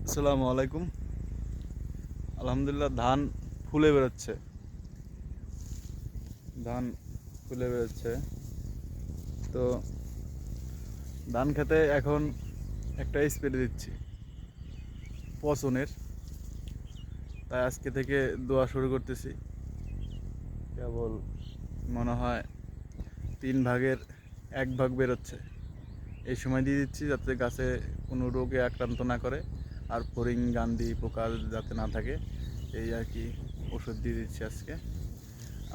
আসসালামু আলাইকুম। আলহামদুলিল্লাহ, ধান ফুলে বেরোচ্ছে। ধান ফুলে বেরোচ্ছে। তো ধান খেতে এখন একটা স্প্রে দিচ্ছি পচনের। তাই আজকে থেকে দোয়া শুরু করতেছি। কেবল মনে হয় 3 ভাগের 1 ভাগ বেরোচ্ছে। এই সময় দিয়ে দিচ্ছি যাতে গাছে কোনো রোগে আক্রান্ত না করে, আর ফড়িং গান্ধি পোকা যাতে না থাকে। এই আর কি ওষুধ দিয়ে দিচ্ছি আজকে।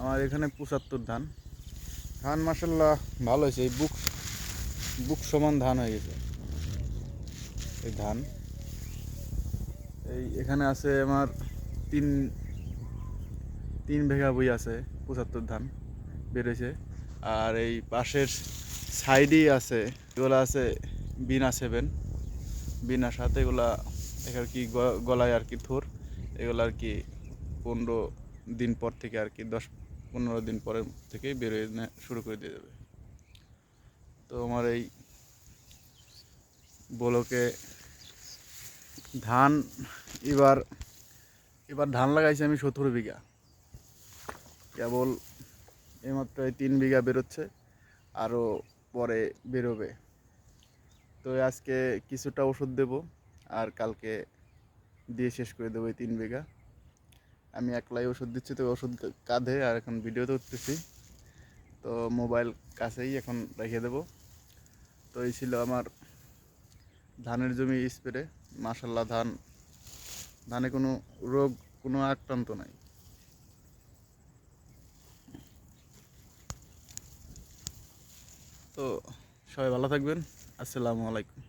আমার এখানে 75 ধান। ধান মাসাল্লাহ ভালো হয়েছে। এই বুক বুক সমান ধান হয়ে গেছে এই ধান। এই এখানে আছে আমার তিন তিন বিঘা বই আছে, 75 ধান বেরোয়েছে। আর এই পাশের সাইডেই আছে, এগুলো আছে বিনা 7, বিনা 7। এগুলা আর কি গলায় আর কি থোর। এগুলো আর কি 15 দিন পর থেকে আর কি 10-15 দিন পরের থেকেই বেরোয় শুরু করে দিয়ে দেবে। তো আমার এই বলোকে ধান এবার এবার ধান লাগাইছি আমি 17 বিঘা। কেবল এইমাত্র এই 3 বিঘা বেরোচ্ছে, আরও পরে বেরোবে। তো আজকে কিছুটা ওষুধ দেব, আর কালকে দিয়ে শেষ করে দেবো এই 3 বিঘা। আমি একলাই ওষুধ দিচ্ছি, তো ওষুধ কাঁধে, আর এখন ভিডিওতে উঠতেছি। তো মোবাইল কাছেই এখন রেখে দেবো। তো এই ছিল আমার ধানের জমি স্প্রে। মাশাল্লাহ, ধানে কোনো রোগ, কোনো আক্রান্ত নাই। তো সবাই ভালো থাকবেন। আসসালামু আলাইকুম।